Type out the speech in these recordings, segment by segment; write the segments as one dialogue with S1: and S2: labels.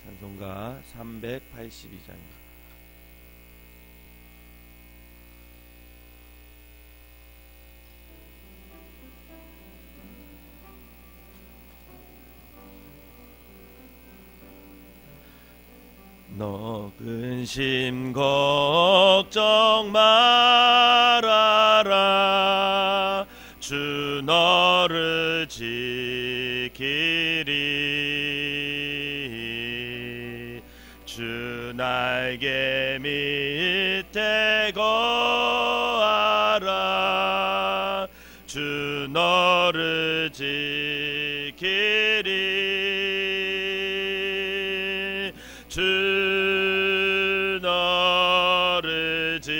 S1: 찬송가 382장입니다. 너 근심 걱정 말아라. 주 너를 지키리. 주 날개 밑에 거하라. 주 너를 지키리. 주 너를 지키리.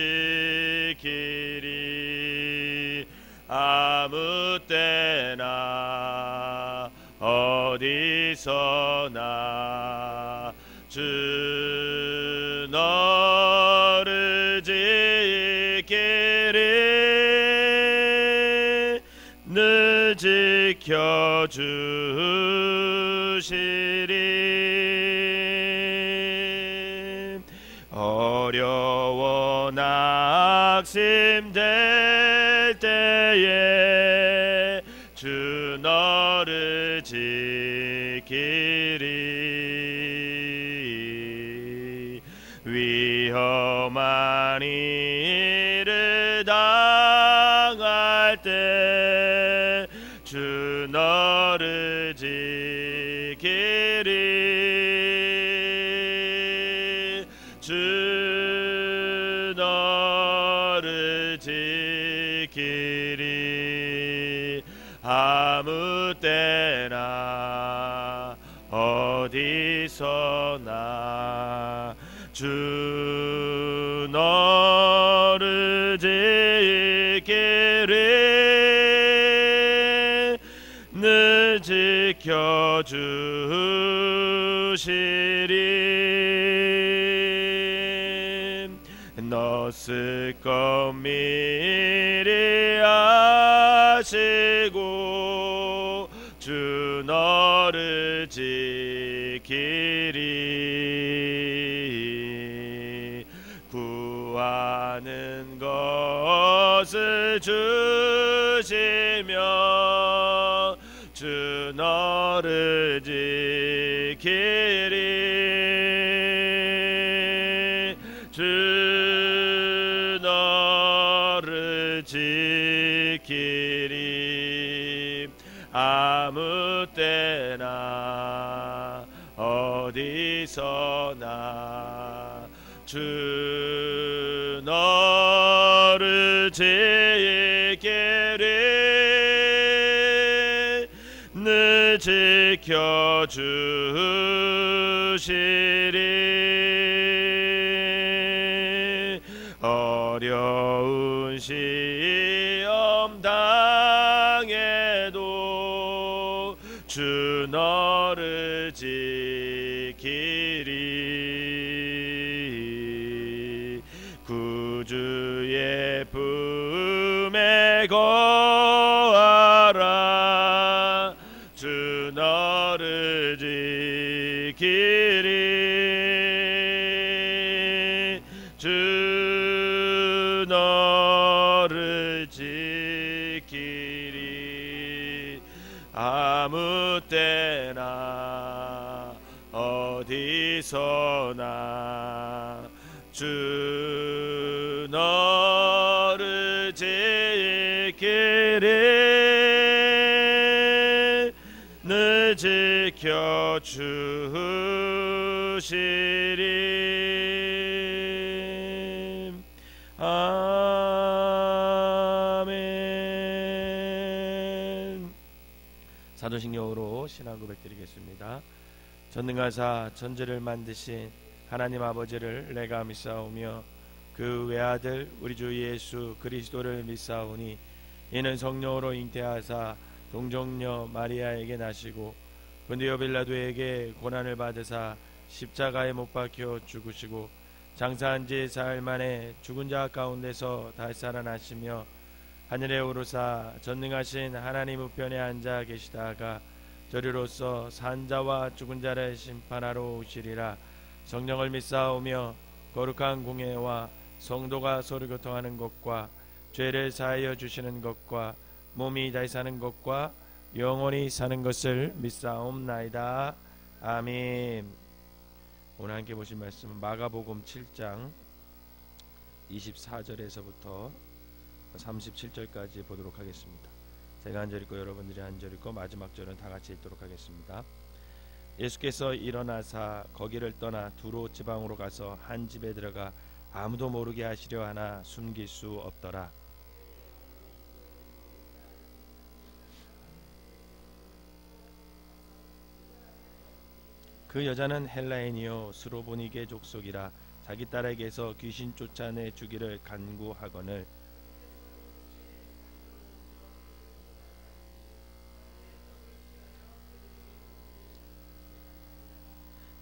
S1: 아무 때나 어디서나 주 너를 지키리. 늘 지켜주시리. 어려워 낙심될 때에 주 너를 지키리. 위험한 일을 당할 때 주 너를 지키리. 주 너를 지키리. 아무 때나 어디서나 주 너를 지키리. 늘 지켜주시리. 너 쓸것 미리 아시고 주 너를 지키리. 구하는 것을 주시며 주 너를 지키리. 주 너를 지키리. 아무 때나 어디서나 주 너를 지키리. 늘 지켜주시리. 어려운 시험 당해도 주 너를 지키리. 구주의 품에 거하라. 주 너를 지키리. 주 너를 지키리. 아무 때나 어디서나 주 너를 지키리. 늘 지켜주시리. 아멘. 사도신경으로 신앙 고백드리겠습니다. 전능하사 천지를 만드신 하나님 아버지를 내가 믿사오며 그 외아들 우리 주 예수 그리스도를 믿사오니 이는 성령으로 잉태하사 동정녀 마리아에게 나시고 본디오 빌라도에게 고난을 받으사 십자가에 못 박혀 죽으시고 장사한 지 사흘 만에 죽은 자 가운데서 다시 살아나시며 하늘에 오르사 전능하신 하나님 우편에 앉아 계시다가 저리로서 산자와 죽은 자를 심판하러 오시리라. 성령을 믿사오며 거룩한 공예와 성도가 서로 교통하는 것과 죄를 사하여 주시는 것과 몸이 다시 사는 것과 영원히 사는 것을 믿사옵나이다. 아멘. 오늘 함께 보신 말씀은 마가복음 7장 24절에서부터 37절까지 보도록 하겠습니다. 제가 한 절 읽고 여러분들이 한 절 읽고 마지막 절은 다 같이 읽도록 하겠습니다. 예수께서 일어나사 거기를 떠나 두로 지방으로 가서 한 집에 들어가 아무도 모르게 하시려 하나 숨길 수 없더라. 그 여자는 헬라인이요 스로보니게 족속이라. 자기 딸에게서 귀신 쫓아내 주기를 간구하거늘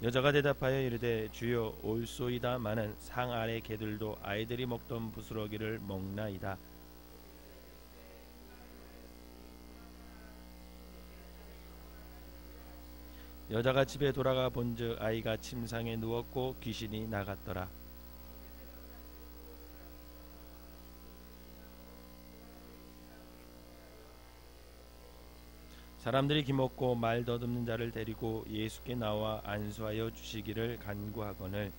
S1: 여자가 대답하여 이르되 주여 올소이다마는 상 아래 개들도 아이들이 먹던 부스러기를 먹나이다. 여자가 집에 돌아가 본즉 아이가 침상에 누웠고 귀신이 나갔더라. 사람들이 기먹고 말 더듬는 자를 데리고 예수께 나와 안수하여 주시기를 간구하거늘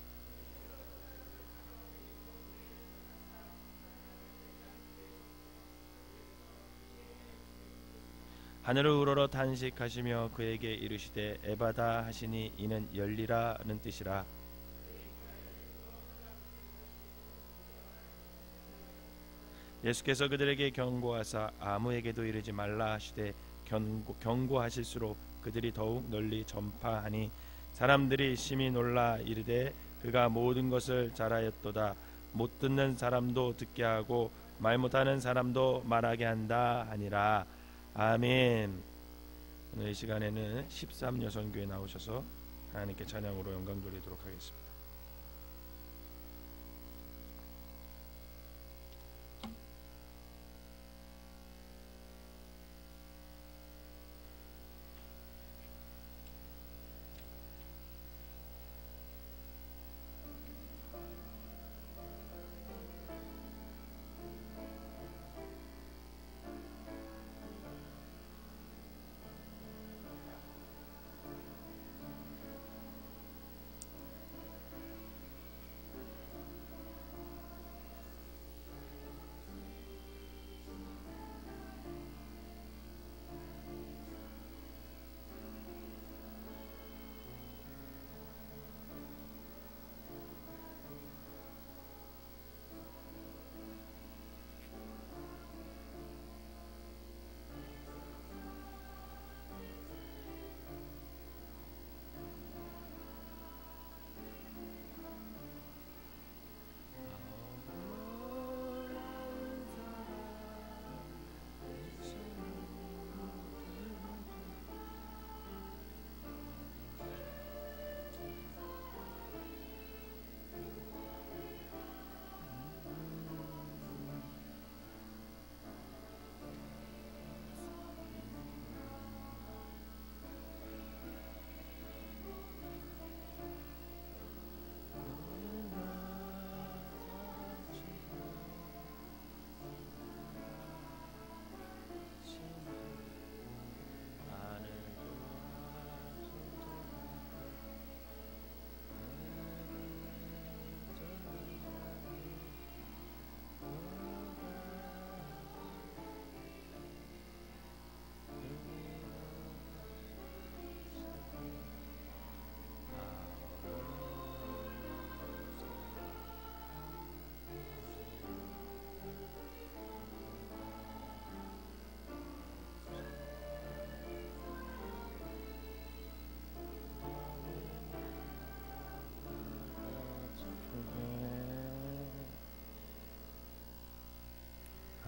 S1: 하늘을 우러러 탄식하시며 그에게 이르시되 에바다 하시니 이는 열리라는 뜻이라. 예수께서 그들에게 경고하사 아무에게도 이르지 말라 하시되 경고하실수록 그들이 더욱 널리 전파하니 사람들이 심히 놀라 이르되 그가 모든 것을 잘하였도다. 못 듣는 사람도 듣게 하고 말 못하는 사람도 말하게 한다 하니라. 아멘. 오늘 이 시간에는 13여성교회 나오셔서 하나님께 찬양으로 영광 돌리도록 하겠습니다.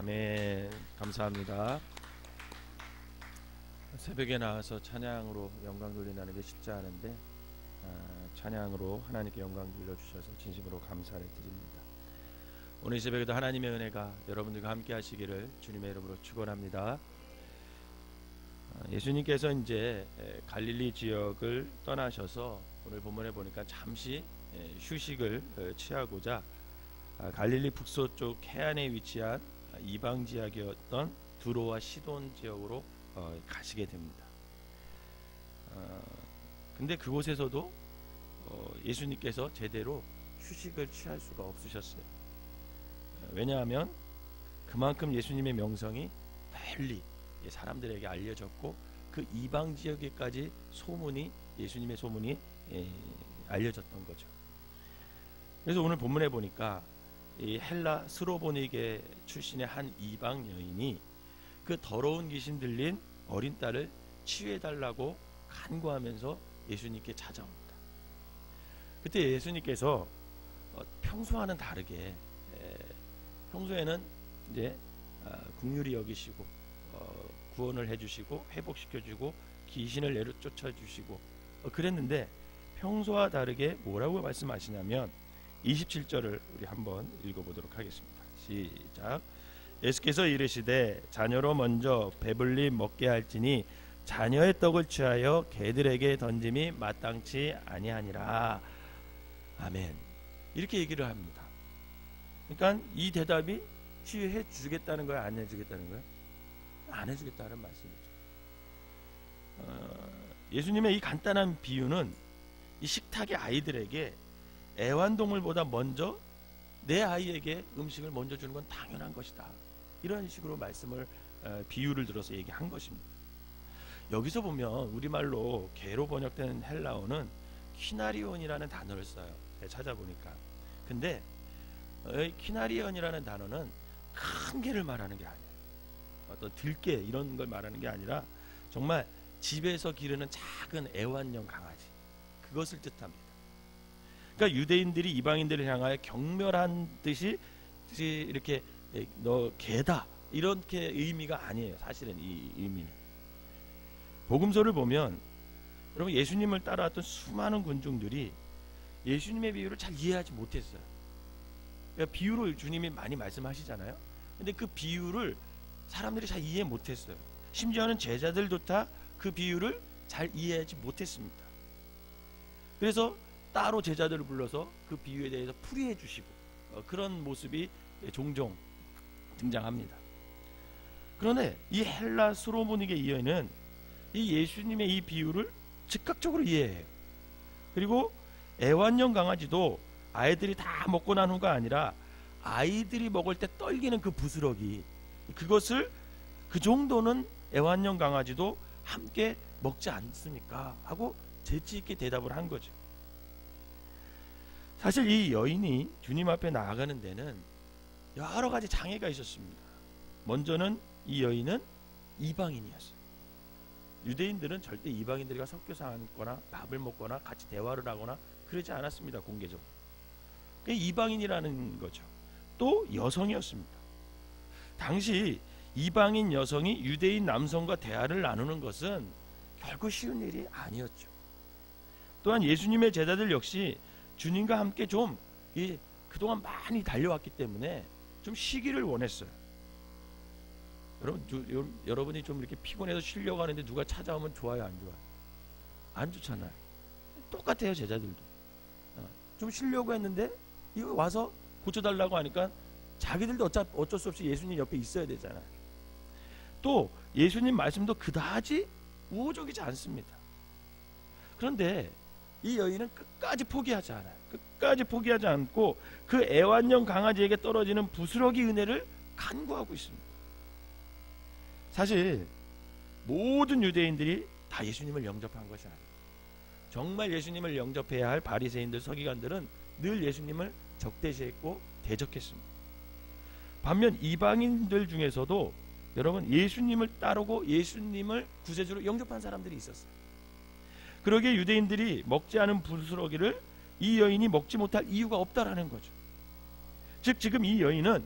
S1: 아멘. 감사합니다. 새벽에 나와서 찬양으로 영광 돌린다는 게 쉽지 않은데 찬양으로 하나님께 영광 돌려주셔서 진심으로 감사를 드립니다. 오늘 이 새벽에도 하나님의 은혜가 여러분들과 함께 하시기를 주님의 이름으로 축원합니다. 예수님께서 이제 갈릴리 지역을 떠나셔서 오늘 본문에 보니까 잠시 휴식을 취하고자 갈릴리 북서쪽 해안에 위치한 이방 지역이었던 두로와 시돈 지역으로 가시게 됩니다. 근데 그곳에서도 예수님께서 제대로 휴식을 취할 수가 없으셨어요. 왜냐하면 그만큼 예수님의 명성이 널리 사람들에게 알려졌고 그 이방 지역에까지 예수님의 소문이 알려졌던 거죠. 그래서 오늘 본문에 보니까 이 헬라 스로보니게 출신의 한 이방 여인이 그 더러운 귀신 들린 어린 딸을 치유해달라고 간구하면서 예수님께 찾아옵니다. 그때 예수님께서 평소와는 다르게 평소에는 이제 긍휼히 여기시고 구원을 해주시고 회복시켜주고 귀신을 내쫓아주시고 그랬는데 평소와 다르게 뭐라고 말씀하시냐면 27절을 우리 한번 읽어보도록 하겠습니다. 시작. 예수께서 이르시되 자녀로 먼저 배불리 먹게 할지니 자녀의 떡을 취하여 개들에게 던짐이 마땅치 아니하니라. 아멘. 이렇게 얘기를 합니다. 그러니까 이 대답이 치유해 주겠다는 거야, 안 해주겠다는 거야? 안 해주겠다는 말씀이죠. 예수님의 이 간단한 비유는 이 식탁의 아이들에게 애완동물보다 먼저 내 아이에게 음식을 먼저 주는 건 당연한 것이다, 이런 식으로 비유를 들어서 얘기한 것입니다. 여기서 보면 우리말로 개로 번역된 헬라어는 키나리온이라는 단어를 써요. 찾아보니까. 근데 키나리온이라는 단어는 큰 개를 말하는 게 아니에요. 어떤 들개 이런 걸 말하는 게 아니라 정말 집에서 기르는 작은 애완용 강아지, 그것을 뜻합니다. 그러니까 유대인들이 이방인들을 향하여 경멸한 듯이 이렇게 너 개다 이렇게 의미가 아니에요. 사실은 이 의미는 복음서를 보면 여러분 예수님을 따라왔던 수많은 군중들이 예수님의 비유를 잘 이해하지 못했어요. 그러니까 비유로 주님이 많이 말씀하시잖아요. 근데 그 비유를 사람들이 잘 이해 못했어요. 심지어는 제자들도 다 그 비유를 잘 이해하지 못했습니다. 그래서 따로 제자들을 불러서 그 비유에 대해서 풀이해 주시고 그런 모습이 종종 등장합니다. 그런데 이 헬라 스로보니게 여인은 이 예수님의 이 비유를 즉각적으로 이해해요. 그리고 애완용 강아지도 아이들이 다 먹고 난 후가 아니라 아이들이 먹을 때 떨기는 그 부스러기, 그것을 그 정도는 애완용 강아지도 함께 먹지 않습니까? 하고 재치 있게 대답을 한 거죠. 사실 이 여인이 주님 앞에 나아가는 데는 여러 가지 장애가 있었습니다. 먼저는 이 여인은 이방인이었어요. 유대인들은 절대 이방인들과 섞여서 앉거나 밥을 먹거나 같이 대화를 하거나 그러지 않았습니다. 공개적으로. 이방인이라는 거죠. 또 여성이었습니다. 당시 이방인 여성이 유대인 남성과 대화를 나누는 것은 결코 쉬운 일이 아니었죠. 또한 예수님의 제자들 역시 주님과 함께 좀 그동안 많이 달려왔기 때문에 좀 쉬기를 원했어요. 여러분이 좀 이렇게 피곤해서 쉬려고 하는데 누가 찾아오면 좋아요, 안 좋아요? 안 좋잖아요. 똑같아요, 제자들도. 좀 쉬려고 했는데 이거 와서 고쳐달라고 하니까 자기들도 어쩔 수 없이 예수님 옆에 있어야 되잖아요. 또 예수님 말씀도 그다지 우호적이지 않습니다. 그런데 이 여인은 끝까지 포기하지 않아요. 끝까지 포기하지 않고 그 애완용 강아지에게 떨어지는 부스러기 은혜를 간구하고 있습니다. 사실 모든 유대인들이 다 예수님을 영접한 것이 아니에요. 정말 예수님을 영접해야 할 바리새인들, 서기관들은 늘 예수님을 적대시했고 대적했습니다. 반면 이방인들 중에서도 여러분 예수님을 따르고 예수님을 구세주로 영접한 사람들이 있었어요. 그러기에 유대인들이 먹지 않은 부스러기를 이 여인이 먹지 못할 이유가 없다라는 거죠. 즉 지금 이 여인은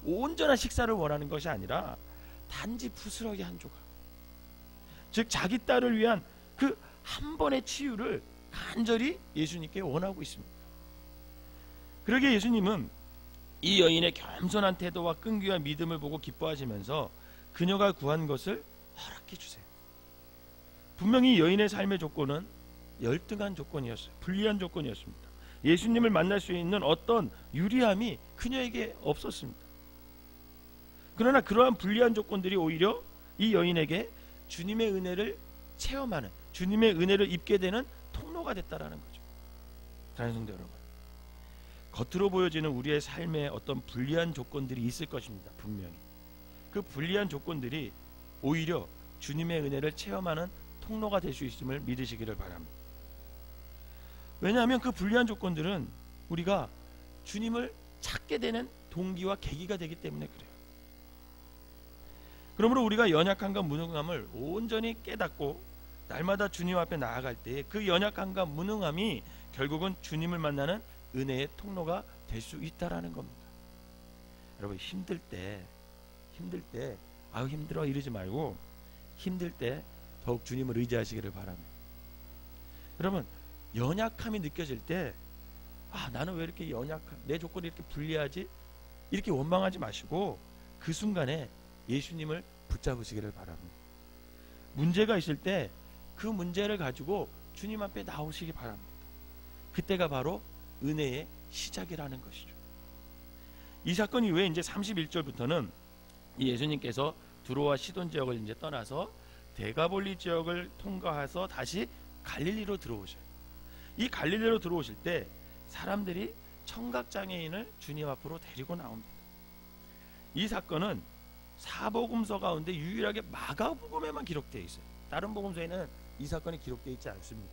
S1: 온전한 식사를 원하는 것이 아니라 단지 부스러기 한 조각, 즉 자기 딸을 위한 그 한 번의 치유를 간절히 예수님께 원하고 있습니다. 그러기에 예수님은 이 여인의 겸손한 태도와 끈기와 믿음을 보고 기뻐하시면서 그녀가 구한 것을 허락해 주세요. 분명히 여인의 삶의 조건은 열등한 조건이었어요. 불리한 조건이었습니다. 예수님을 만날 수 있는 어떤 유리함이 그녀에게 없었습니다. 그러나 그러한 불리한 조건들이 오히려 이 여인에게 주님의 은혜를 체험하는, 주님의 은혜를 입게 되는 통로가 됐다라는 거죠. 사랑하는 성도 여러분, 겉으로 보여지는 우리의 삶에 어떤 불리한 조건들이 있을 것입니다. 분명히 그 불리한 조건들이 오히려 주님의 은혜를 체험하는 통로가 될 수 있음을 믿으시기를 바랍니다. 왜냐하면 그 불리한 조건들은 우리가 주님을 찾게 되는 동기와 계기가 되기 때문에 그래요. 그러므로 우리가 연약함과 무능함을 온전히 깨닫고 날마다 주님 앞에 나아갈 때 그 연약함과 무능함이 결국은 주님을 만나는 은혜의 통로가 될 수 있다라는 겁니다. 여러분, 힘들 때 아유 힘들어 이러지 말고, 힘들 때 더욱 주님을 의지하시기를 바랍니다. 여러분, 연약함이 느껴질 때 나는 왜 이렇게 내 조건이 이렇게 불리하지? 이렇게 원망하지 마시고 그 순간에 예수님을 붙잡으시기를 바랍니다. 문제가 있을 때 그 문제를 가지고 주님 앞에 나오시기 바랍니다. 그때가 바로 은혜의 시작이라는 것이죠. 이 사건 이후에 이제 31절부터는 예수님께서 두로와 시돈 지역을 이제 떠나서 데가볼리 지역을 통과해서 다시 갈릴리로 들어오셔요. 이 갈릴리로 들어오실 때 사람들이 청각장애인을 주님 앞으로 데리고 나옵니다. 이 사건은 사복음서 가운데 유일하게 마가복음에만 기록되어 있어요. 다른 복음서에는 이 사건이 기록되어 있지 않습니다.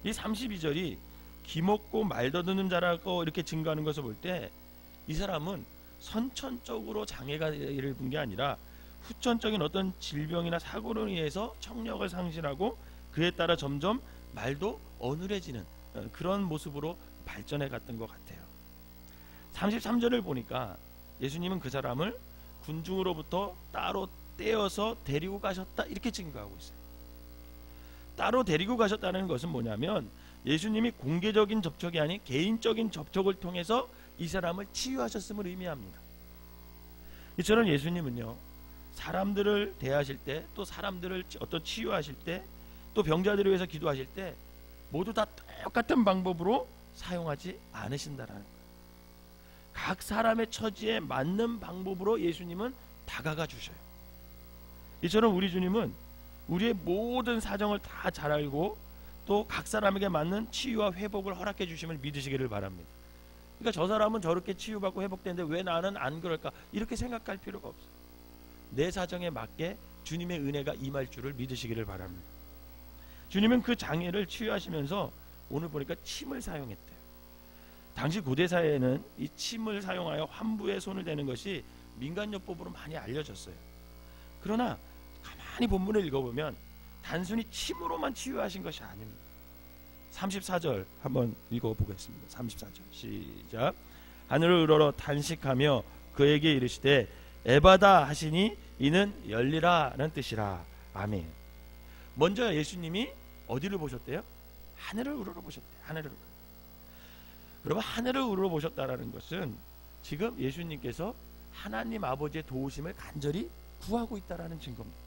S1: 이 32절이 기먹고 말 더듬는 자라고 이렇게 증거하는 것을 볼 때 이 사람은 선천적으로 장애가 일어난 게 아니라 후천적인 어떤 질병이나 사고로 인해서 청력을 상실하고 그에 따라 점점 말도 어눌해지는 그런 모습으로 발전해 갔던 것 같아요. 33절을 보니까 예수님은 그 사람을 군중으로부터 따로 떼어서 데리고 가셨다 이렇게 증거하고 있어요. 따로 데리고 가셨다는 것은 뭐냐면 예수님이 공개적인 접촉이 아닌 개인적인 접촉을 통해서 이 사람을 치유하셨음을 의미합니다. 이처럼 예수님은요, 사람들을 대하실 때, 또 사람들을 어떤 치유하실 때, 또 병자들을 위해서 기도하실 때 모두 다 똑같은 방법으로 사용하지 않으신다라는 거예요. 각 사람의 처지에 맞는 방법으로 예수님은 다가가 주셔요. 이처럼 우리 주님은 우리의 모든 사정을 다 잘 알고 또 각 사람에게 맞는 치유와 회복을 허락해 주심을 믿으시기를 바랍니다. 그러니까 저 사람은 저렇게 치유받고 회복되는데 왜 나는 안 그럴까? 이렇게 생각할 필요가 없어요. 내 사정에 맞게 주님의 은혜가 임할 줄을 믿으시기를 바랍니다. 주님은 그 장애를 치유하시면서 오늘 보니까 침을 사용했대요. 당시 고대 사회에는 이 침을 사용하여 환부에 손을 대는 것이 민간요법으로 많이 알려졌어요. 그러나 가만히 본문을 읽어보면 단순히 침으로만 치유하신 것이 아닙니다. 34절 한번 읽어보겠습니다. 34절 시작. 하늘을 우러러 단식하며 그에게 이르시되 에바다 하시니 이는 열리라는 뜻이라. 아멘. 먼저 예수님이 어디를 보셨대요? 하늘을 우러러 보셨대요. 하늘을. 여러분, 하늘을 우러러 보셨다라는 것은 지금 예수님께서 하나님 아버지의 도우심을 간절히 구하고 있다라는 증거입니다.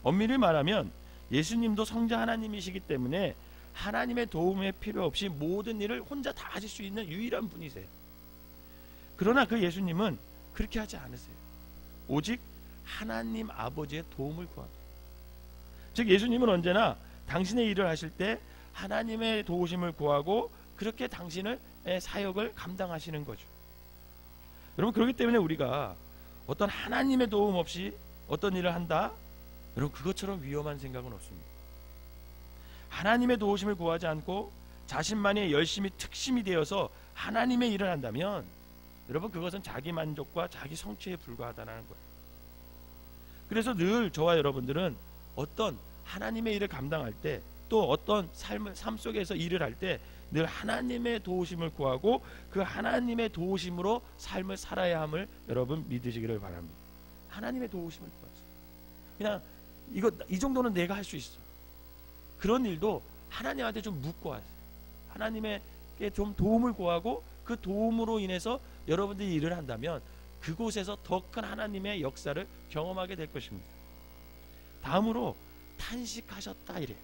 S1: 엄밀히 말하면 예수님도 성자 하나님이시기 때문에 하나님의 도움에 필요 없이 모든 일을 혼자 다 하실 수 있는 유일한 분이세요. 그러나 그 예수님은 그렇게 하지 않으세요. 오직 하나님 아버지의 도움을 구합니다. 즉 예수님은 언제나 당신의 일을 하실 때 하나님의 도우심을 구하고 그렇게 당신의 사역을 감당하시는 거죠. 여러분, 그렇기 때문에 우리가 어떤 하나님의 도움 없이 어떤 일을 한다? 여러분, 그것처럼 위험한 생각은 없습니다. 하나님의 도우심을 구하지 않고 자신만의 열심이 특심이 되어서 하나님의 일을 한다면 여러분, 그것은 자기 만족과 자기 성취에 불과하다는 거예요. 그래서 늘 저와 여러분들은 어떤 하나님의 일을 감당할 때, 또 어떤 삶 속에서 일을 할 때 늘 하나님의 도우심을 구하고 그 하나님의 도우심으로 삶을 살아야 함을 여러분 믿으시기를 바랍니다. 하나님의 도우심을 구하세요. 그냥 이 정도는 내가 할 수 있어. 그런 일도 하나님한테 좀 묻고 하세요. 하나님에게 좀 도움을 구하고 그 도움으로 인해서 여러분들이 일을 한다면 그곳에서 더 큰 하나님의 역사를 경험하게 될 것입니다. 다음으로 탄식하셨다 이래.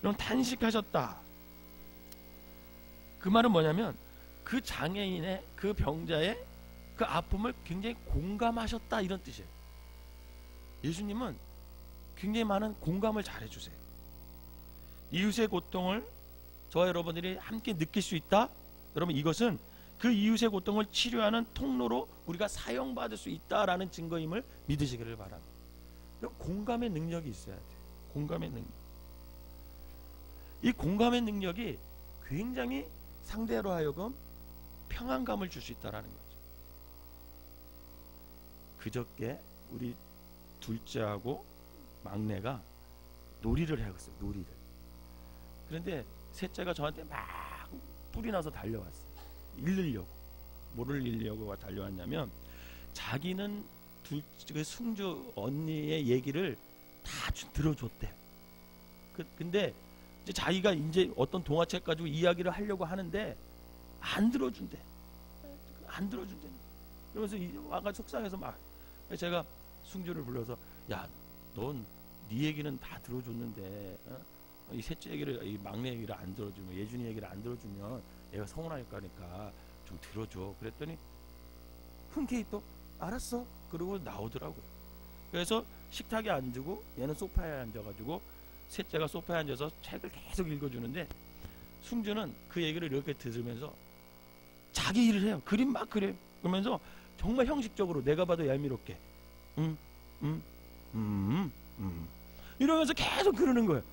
S1: 여러분, 탄식하셨다. 그 말은 뭐냐면 그 장애인의, 그 병자의 그 아픔을 굉장히 공감하셨다 이런 뜻이에요. 예수님은 굉장히 많은 공감을 잘해주세요. 이웃의 고통을 저와 여러분들이 함께 느낄 수 있다. 여러분, 이것은 그 이웃의 고통을 치료하는 통로로 우리가 사용받을 수 있다라는 증거임을 믿으시기를 바랍니다. 공감의 능력이 있어야 돼요. 공감의 능력. 이 공감의 능력이 굉장히 상대로 하여금 평안감을 줄 수 있다라는 거죠. 그저께 우리 둘째하고 막내가 놀이를 해갔어요. 놀이를. 그런데 셋째가 저한테 막 뿔이 나서 달려왔어요. 잃으려고. 뭐를 잃으려고 달려왔냐면, 자기는 그 승주 언니의 얘기를 다 들어줬대요. 근데 이제 자기가 이제 어떤 동화책 가지고 이야기를 하려고 하는데 안 들어준대. 안 들어준대. 그러면서 와가 속상해서 막, 제가 승주를 불러서, 야, 넌 네 얘기는 다 들어줬는데 이 셋째 얘기를, 이 막내 얘기를 안 들어주면, 예준이 얘기를 안 들어주면 얘가 서운할 거니까 좀 들어줘. 그랬더니 흔쾌히 또 알았어 그러고 나오더라고요. 그래서 식탁에 앉고 얘는 소파에 앉아가지고 셋째가 소파에 앉아서 책을 계속 읽어주는데, 승주는 그 얘기를 이렇게 들으면서 자기 일을 해요. 그림 막 그려요. 그러면서 정말 형식적으로, 내가 봐도 얄미롭게 이러면서 계속 그러는 거예요.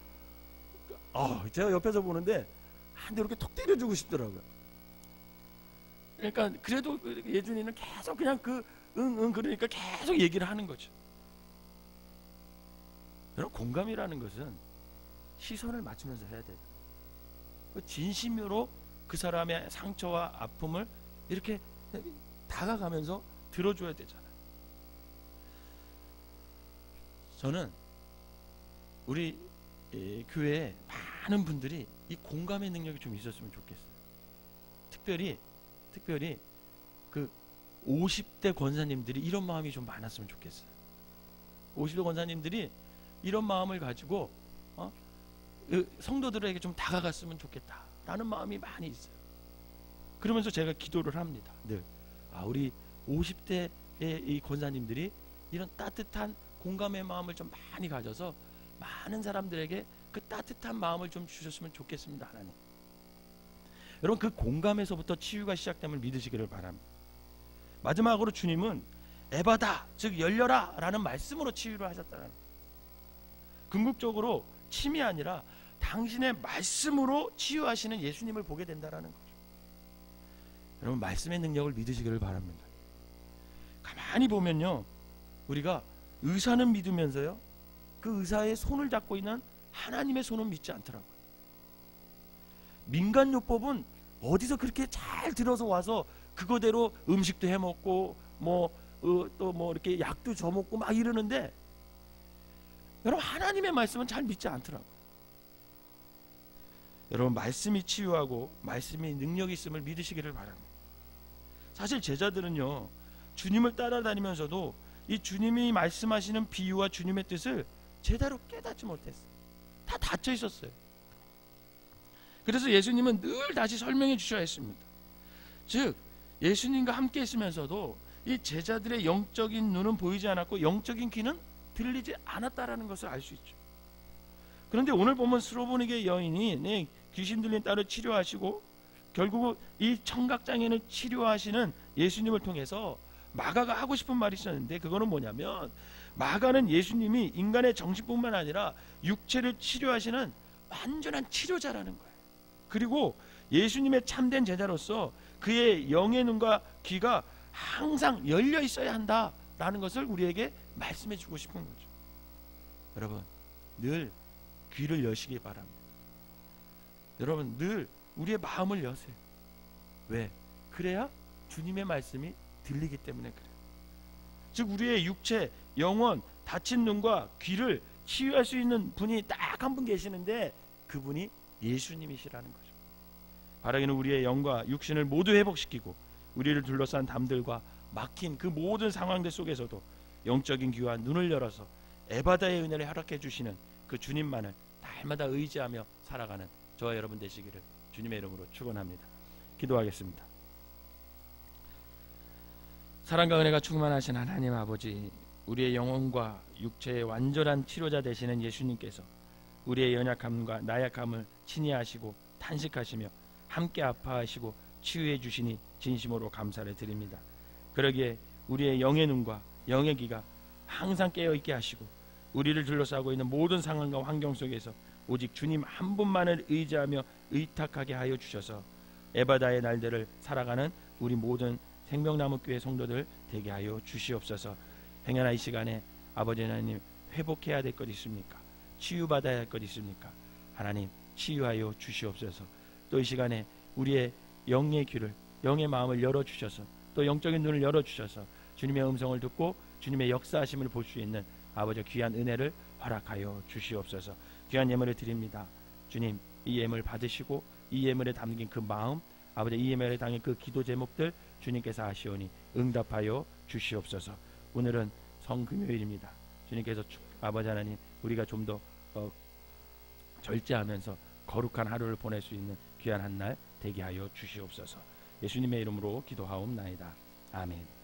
S1: 제가 옆에서 보는데 한 대 이렇게 톡 때려주고 싶더라고요. 그러니까 그래도 예준이는 계속 그냥 그러니까 계속 얘기를 하는 거죠. 여러분, 공감이라는 것은 시선을 맞추면서 해야 돼요. 진심으로 그 사람의 상처와 아픔을 이렇게 다가가면서 들어줘야 되잖아요. 저는 우리 교회에 많은 분들이 이 공감의 능력이 좀 있었으면 좋겠어요. 특별히 그 50대 권사님들이 이런 마음이 좀 많았으면 좋겠어요. 50대 권사님들이 이런 마음을 가지고 성도들에게 좀 다가갔으면 좋겠다라는 마음이 많이 있어요. 그러면서 제가 기도를 합니다. 늘 우리 50대의 이 권사님들이 이런 따뜻한 공감의 마음을 좀 많이 가져서 많은 사람들에게 그 따뜻한 마음을 좀 주셨으면 좋겠습니다. 하나님, 여러분, 그 공감에서부터 치유가 시작됨을 믿으시기를 바랍니다. 마지막으로 주님은 에바다, 즉 열려라 라는 말씀으로 치유를 하셨다는 거예요. 궁극적으로 침이 아니라 당신의 말씀으로 치유하시는 예수님을 보게 된다는 거죠. 여러분, 말씀의 능력을 믿으시기를 바랍니다. 가만히 보면요, 우리가 의사는 믿으면서요, 그 의사의 손을 잡고 있는 하나님의 손은 믿지 않더라고요. 민간요법은 어디서 그렇게 잘 들어서 와서 그거대로 음식도 해먹고 또 이렇게 약도 줘먹고 막 이러는데, 여러분, 하나님의 말씀은 잘 믿지 않더라고요. 여러분, 말씀이 치유하고 말씀이 능력이 있음을 믿으시기를 바랍니다. 사실 제자들은요, 주님을 따라다니면서도 이 주님이 말씀하시는 비유와 주님의 뜻을 제대로 깨닫지 못했어요. 다 닫혀 있었어요. 그래서 예수님은 늘 다시 설명해 주셔야 했습니다. 즉, 예수님과 함께 있으면서도 이 제자들의 영적인 눈은 보이지 않았고 영적인 귀는 들리지 않았다라는 것을 알 수 있죠. 그런데 오늘 보면 스로보니게 여인이 귀신 들린 딸을 치료하시고 결국 이 청각장애를 치료하시는 예수님을 통해서 마가가 하고 싶은 말이 있었는데, 그거는 뭐냐면, 마가는 예수님이 인간의 정신뿐만 아니라 육체를 치료하시는 완전한 치료자라는 거예요. 그리고 예수님의 참된 제자로서 그의 영의 눈과 귀가 항상 열려 있어야 한다라는 것을 우리에게 말씀해 주고 싶은 거죠. 여러분, 늘 귀를 여시기 바랍니다. 여러분, 늘 우리의 마음을 여세요. 왜? 그래야 주님의 말씀이 들리기 때문에 그래요. 즉, 우리의 육체, 영혼, 다친 눈과 귀를 치유할 수 있는 분이 딱 한 분 계시는데, 그분이 예수님이시라는 거죠. 바라기는 우리의 영과 육신을 모두 회복시키고 우리를 둘러싼 담들과 막힌 그 모든 상황들 속에서도 영적인 귀와 눈을 열어서 에바다의 은혜를 허락해 주시는 그 주님만을 날마다 의지하며 살아가는 저와 여러분 되시기를 주님의 이름으로 축원합니다. 기도하겠습니다. 사랑과 은혜가 충만하신 하나님 아버지, 우리의 영혼과 육체의 완전한 치료자 되시는 예수님께서 우리의 연약함과 나약함을 친히 하시고 탄식하시며 함께 아파하시고 치유해 주시니 진심으로 감사를 드립니다. 그러기에 우리의 영의 눈과 영의 귀가 항상 깨어있게 하시고 우리를 둘러싸고 있는 모든 상황과 환경 속에서 오직 주님 한 분만을 의지하며 의탁하게 하여 주셔서 에바다의 날들을 살아가는 우리 모든 생명나무교회 성도들 되게 하여 주시옵소서. 행여나 이 시간에 아버지 하나님 회복해야 될 것 있습니까? 치유받아야 할 것 있습니까? 하나님 치유하여 주시옵소서. 또 이 시간에 우리의 영의 귀를, 영의 마음을 열어주셔서 또 영적인 눈을 열어주셔서 주님의 음성을 듣고 주님의 역사하심을 볼 수 있는 아버지 귀한 은혜를 허락하여 주시옵소서. 귀한 예물을 드립니다. 주님, 이 예물 받으시고 이 예물에 담긴 그 마음, 아버지 이 예물에 담긴 그 기도 제목들 주님께서 아시오니 응답하여 주시옵소서. 오늘은 성금요일입니다. 주님께서 아버지 하나님 우리가 좀 더 절제하면서 거룩한 하루를 보낼 수 있는 귀한 한 날 되게 하여 주시옵소서. 예수님의 이름으로 기도하옵나이다. 아멘.